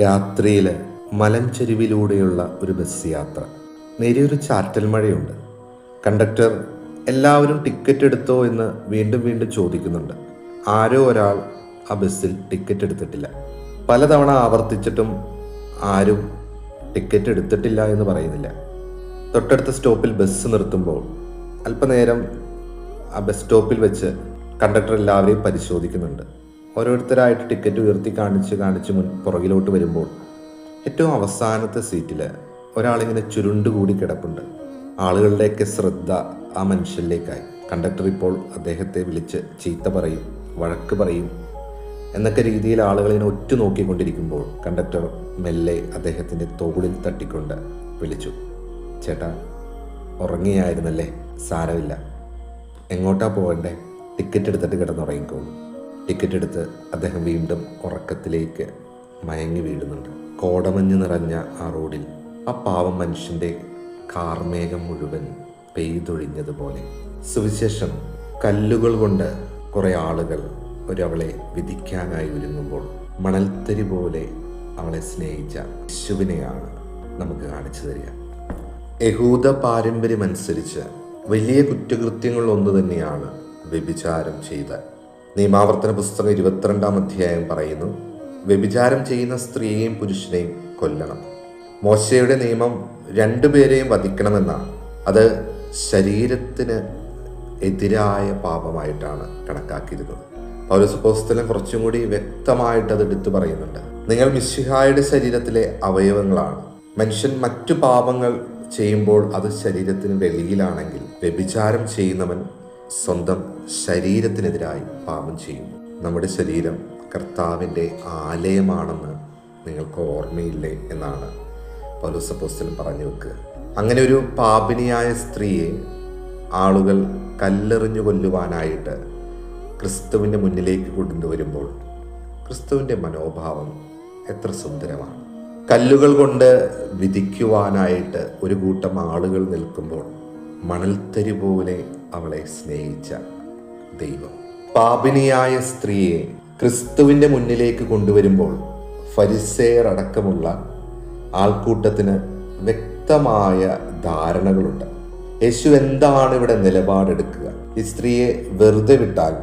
രാത്രിയിൽ മലഞ്ചെരുവിലൂടെയുള്ള ഒരു ബസ് യാത്ര. നേരിയൊരു ചാറ്റൽ മഴയുണ്ട്. കണ്ടക്ടർ എല്ലാവരും ടിക്കറ്റ് എടുത്തോ എന്ന് വീണ്ടും വീണ്ടും ചോദിക്കുന്നുണ്ട്. ആരോ ഒരാൾ ആ ബസ്സിൽ ടിക്കറ്റ് എടുത്തിട്ടില്ല. പലതവണ ആവർത്തിച്ചിട്ടും ആരും ടിക്കറ്റ് എടുത്തിട്ടില്ല എന്ന് പറയുന്നില്ല. തൊട്ടടുത്ത സ്റ്റോപ്പിൽ ബസ് നിർത്തുമ്പോൾ അല്പനേരം ആ ബസ് സ്റ്റോപ്പിൽ വെച്ച് കണ്ടക്ടർ എല്ലാവരെയും പരിശോധിക്കുന്നുണ്ട്. ഓരോരുത്തരായിട്ട് ടിക്കറ്റ് ഉയർത്തി കാണിച്ച് പുറകിലോട്ട് വരുമ്പോൾ ഏറ്റവും അവസാനത്തെ സീറ്റിൽ ഒരാളിങ്ങനെ ചുരുണ്ടുകൂടി കിടപ്പുണ്ട്. ആളുകളുടെയൊക്കെ ശ്രദ്ധ ആ മനുഷ്യനിലേക്കായി. കണ്ടക്ടർ ഇപ്പോൾ അദ്ദേഹത്തെ വിളിച്ച് ചീത്ത പറയും, വഴക്ക് പറയും എന്നൊക്കെ രീതിയിൽ ആളുകളിങ്ങനെ നോക്കിക്കൊണ്ടിരിക്കുമ്പോൾ കണ്ടക്ടർ മെല്ലെ അദ്ദേഹത്തിൻ്റെ തോളിൽ തട്ടിക്കൊണ്ട് വിളിച്ചു, ചേട്ടാ ഉറങ്ങിയായിരുന്നല്ലേ, സാരമില്ല, എങ്ങോട്ടാ പോകണ്ടേ, ടിക്കറ്റ് എടുത്തിട്ട് കിടന്നുറങ്ങിക്കോളൂ. ടിക്കറ്റ് എടുത്ത് അദ്ദേഹം വീണ്ടും ഉറക്കത്തിലേക്ക് മയങ്ങി വീഴുന്നുണ്ട്. കോടമഞ്ഞ് നിറഞ്ഞ ആ റോഡിൽ ആ പാവം മനുഷ്യൻ്റെ കാർമേഘം മുഴുവൻ പെയ്തൊഴിഞ്ഞതുപോലെ. സുവിശേഷം കല്ലുകൾ കൊണ്ട് കുറേ ആളുകൾ ഒരവളെ വിധിക്കാനായി ഒരുങ്ങുമ്പോൾ മണൽത്തരി പോലെ അവളെ സ്നേഹിച്ച യേശുവിനെയാണ് നമുക്ക് കാണിച്ചു തരിക. യഹൂദ പാരമ്പര്യമനുസരിച്ച് വലിയ കുറ്റകൃത്യങ്ങൾ ഒന്ന് തന്നെയാണ് വ്യഭിചാരം ചെയ്ത. നിയമാവർത്തന പുസ്തകം 22-ാം അധ്യായം പറയുന്നു, വ്യഭിചാരം ചെയ്യുന്ന സ്ത്രീയെയും പുരുഷനെയും കൊല്ലണം. മോശയുടെ നിയമം രണ്ടുപേരെയും വധിക്കണമെന്നാണ്. അത് ശരീരത്തിന് എതിരായ പാപമായിട്ടാണ് കണക്കാക്കിയിരുന്നത്. പൗലോസ് അപ്പോസ്തലൻ കുറച്ചും കൂടി വ്യക്തമായിട്ട് അത് എടുത്തു പറയുന്നുണ്ട്. നിങ്ങൾ മിശിഹായുടെ ശരീരത്തിലെ അവയവങ്ങളാണ്. മനുഷ്യൻ മറ്റു പാപങ്ങൾ ചെയ്യുമ്പോൾ അത് ശരീരത്തിന് വെളിയിലാണെങ്കിൽ വ്യഭിചാരം ചെയ്യുന്നവൻ സ്വന്തം ശരീരത്തിനെതിരായി പാപം ചെയ്യുന്നു. നമ്മുടെ ശരീരം കർത്താവിൻ്റെ ആലയമാണെന്ന് നിങ്ങൾക്ക് ഓർമ്മയില്ലേ എന്നാണ് പൗലോസ് അപ്പോസ്തലൻ പറഞ്ഞു വെക്കുക. അങ്ങനെ ഒരു പാപിനിയായ സ്ത്രീയെ ആളുകൾ കല്ലെറിഞ്ഞു കൊല്ലുവാനായിട്ട് ക്രിസ്തുവിൻ്റെ മുന്നിലേക്ക് കൊണ്ടുവരുമ്പോൾ ക്രിസ്തുവിൻ്റെ മനോഭാവം എത്ര സുന്ദരമാണ്. കല്ലുകൾ കൊണ്ട് വിധിക്കുവാനായിട്ട് ഒരു കൂട്ടം ആളുകൾ നിൽക്കുമ്പോൾ മണൽത്തരി പോലെ അവളെ സ്നേഹിച്ച ദൈവം. പാപിനിയായ സ്ത്രീയെ ക്രിസ്തുവിൻ്റെ മുന്നിലേക്ക് കൊണ്ടുവരുമ്പോൾ ഫരിസേയർ അടക്കമുള്ള ആൾക്കൂട്ടത്തിന് വ്യക്തമായ ധാരണകളുണ്ട്. യേശു എന്താണ് ഇവിടെ നിലപാടെടുക്കുക? ഈ സ്ത്രീയെ വെറുതെ വിട്ടാൽ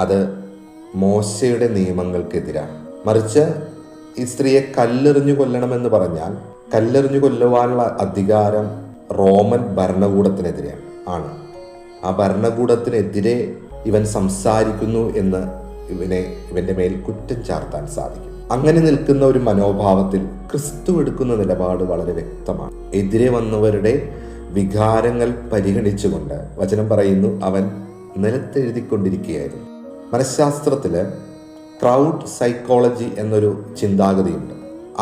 അത് മോശയുടെ നിയമങ്ങൾക്കെതിരാണ്. മറിച്ച് ഈ സ്ത്രീയെ കല്ലെറിഞ്ഞു കൊല്ലണമെന്ന് പറഞ്ഞാൽ കല്ലെറിഞ്ഞു കൊല്ലുവാനുള്ള അധികാരം റോമൻ ഭരണകൂടത്തിനെതിരെയാണ് ആണ്. ആ ഭരണകൂടത്തിനെതിരെ ഇവൻ സംസാരിക്കുന്നു എന്ന് ഇവന്റെ മേൽ കുറ്റം ചാർത്താൻ സാധിക്കും. അങ്ങനെ നിൽക്കുന്ന ഒരു മനോഭാവത്തിൽ ക്രിസ്തു എടുക്കുന്ന നിലപാട് വളരെ വ്യക്തമാണ്. എതിരെ വന്നവരുടെ വികാരങ്ങൾ പരിഗണിച്ചുകൊണ്ട് വചനം പറയുന്നു, അവൻ നിലത്തെഴുതിക്കൊണ്ടിരിക്കുകയായിരുന്നു. മനഃശാസ്ത്രത്തില് ക്രൗഡ് സൈക്കോളജി എന്നൊരു ചിന്താഗതിയുണ്ട്.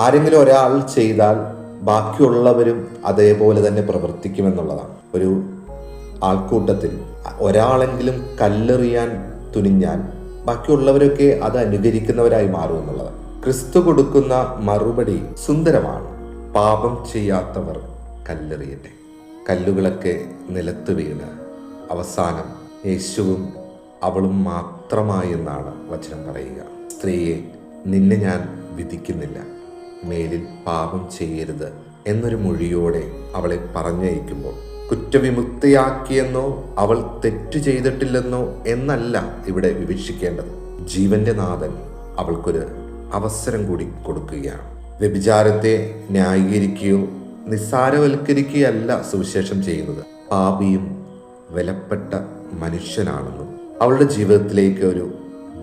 ആരെങ്കിലും ഒരാൾ ചെയ്താൽ ബാക്കിയുള്ളവരും അതേപോലെ തന്നെ പ്രവർത്തിക്കുമെന്നുള്ളതാണ്. ഒരു ആൾക്കൂട്ടത്തിൽ ഒരാളെങ്കിലും കല്ലെറിയാൻ തുനിഞ്ഞാൽ ബാക്കിയുള്ളവരൊക്കെ അത് അനുകരിക്കുന്നവരായി മാറും എന്നുള്ളതാണ്. ക്രിസ്തു കൊടുക്കുന്ന മറുപടി സുന്ദരമാണ്. പാപം ചെയ്യാത്തവർ കല്ലെറിയട്ടെ. കല്ലുകളൊക്കെ നിലത്ത് വീണ് അവസാനം യേശുവും അവളും മാത്രമായി എന്നാണ് വചനം പറയുക. സ്ത്രീയെ, നിന്നെ ഞാൻ വിധിക്കുന്നില്ല, മേലിൽ പാപം ചെയ്യരുത് എന്നൊരു മൊഴിയോടെ അവളെ പറഞ്ഞയക്കുമ്പോൾ കുറ്റവിമുക്തയാക്കിയെന്നോ അവൾ തെറ്റു ചെയ്തിട്ടില്ലെന്നോ എന്നല്ല ഇവിടെ വിവക്ഷിക്കേണ്ടത്. ജീവന്റെ നാഥൻ അവൾക്കൊരു അവസരം കൂടി കൊടുക്കുകയാണ്. വ്യഭിചാരത്തെ ന്യായീകരിക്കുകയോ നിസ്സാരവൽക്കരിക്കുകയല്ല സുവിശേഷം ചെയ്യുന്നത്. പാപിയും വിലപ്പെട്ട മനുഷ്യനാണെന്നും അവളുടെ ജീവിതത്തിലേക്ക് ഒരു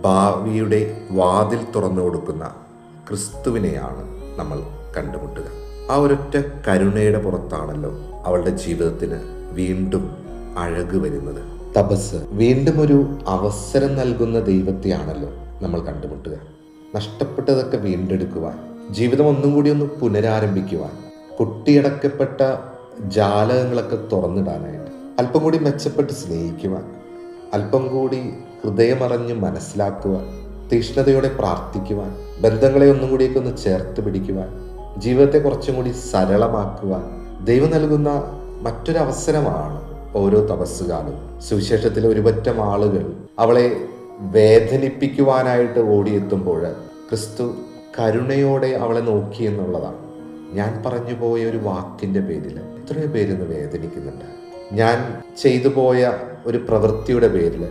ഭാവിയുടെ വാതിൽ തുറന്നു കൊടുക്കുന്ന ക്രിസ്തുവിനെയാണ് നമ്മൾ കണ്ടുമുട്ടുക. ആ ഒരൊറ്റ കരുണയുടെ പുറത്താണല്ലോ അവളുടെ ജീവിതത്തിന് വീണ്ടും അഴക് വരുന്നത്. തപസ് വീണ്ടും ഒരു അവസരം നൽകുന്ന ദൈവത്തെയാണല്ലോ നമ്മൾ കണ്ടുമുട്ടുക. നഷ്ടപ്പെട്ടതൊക്കെ വീണ്ടെടുക്കുവാൻ, ജീവിതം ഒന്നും കൂടി ഒന്ന് പുനരാരംഭിക്കുവാൻ, പൊട്ടിയടക്കപ്പെട്ട ജാലകങ്ങളൊക്കെ തുറന്നിടാനായിട്ട്, അല്പം കൂടി മെച്ചപ്പെട്ട് സ്നേഹിക്കുവാൻ, അല്പം കൂടി ഹൃദയമറിഞ്ഞ് മനസ്സിലാക്കുവാൻ, തീക്ഷ്ണതയോടെ പ്രാർത്ഥിക്കുവാൻ, ബന്ധങ്ങളെ ഒന്നും കൂടിയൊക്കെ ഒന്ന് ചേർത്ത് പിടിക്കുവാൻ, ജീവിതത്തെ കുറച്ചും കൂടി സരളമാക്കുവാൻ ദൈവം നൽകുന്ന മറ്റൊരവസരമാണ് ഓരോ തപസ്സുകാലും. സുവിശേഷത്തിലെ ഒരുപറ്റം ആളുകൾ അവളെ വേദനിപ്പിക്കുവാനായിട്ട് ഓടിയെത്തുമ്പോൾ ക്രിസ്തു കരുണയോടെ അവളെ നോക്കി എന്നുള്ളതാണ്. ഞാൻ പറഞ്ഞു പോയ ഒരു വാക്കിൻ്റെ പേരിൽ എത്രയോ പേരിന്ന് വേദനിക്കുന്നുണ്ട്. ഞാൻ ചെയ്തു പോയ ഒരു പ്രവൃത്തിയുടെ പേരിൽ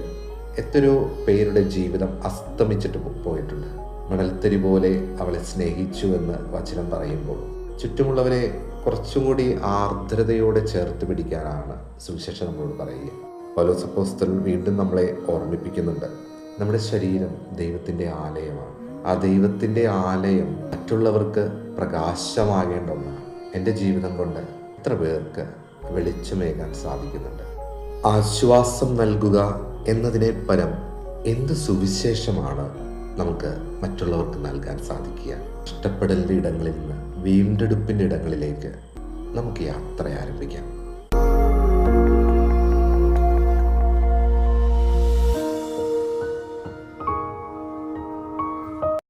എത്രയോ പേരുടെ ജീവിതം അസ്തമിച്ചിട്ട് പോയിട്ടുണ്ട്. മണൽത്തരി പോലെ അവളെ സ്നേഹിച്ചു എന്ന് വചനം പറയുമ്പോൾ ചുറ്റുമുള്ളവരെ കുറച്ചും കൂടി ആർദ്രതയോടെ ചേർത്ത് പിടിക്കാനാണ് സുവിശേഷം നമ്മളോട് പറയുക. പൗലോസ് അപ്പോസ്തലൻ വീണ്ടും നമ്മളെ ഓർമ്മിപ്പിക്കുന്നുണ്ട്, നമ്മുടെ ശരീരം ദൈവത്തിൻ്റെ ആലയമാണ്. ആ ദൈവത്തിൻ്റെ ആലയം മറ്റുള്ളവർക്ക് പ്രകാശമാകേണ്ട ഒന്നാണ്. എൻ്റെ ജീവിതം കൊണ്ട് എത്ര പേർക്ക് വെളിച്ചമേകാൻ സാധിക്കുന്നുണ്ട്. ആശ്വാസം നൽകുക എന്നതിനെ പരം എന്ത് സുവിശേഷമാണ് നമുക്ക് മറ്റുള്ളവർക്ക് നൽകാൻ സാധിക്കുക. നഷ്ടപ്പെടലിൻ്റെ ഇടങ്ങളിൽ നിന്ന് വീണ്ടെടുപ്പിൻ്റെ ഇടങ്ങളിലേക്ക് നമുക്ക് യാത്ര ആരംഭിക്കാം.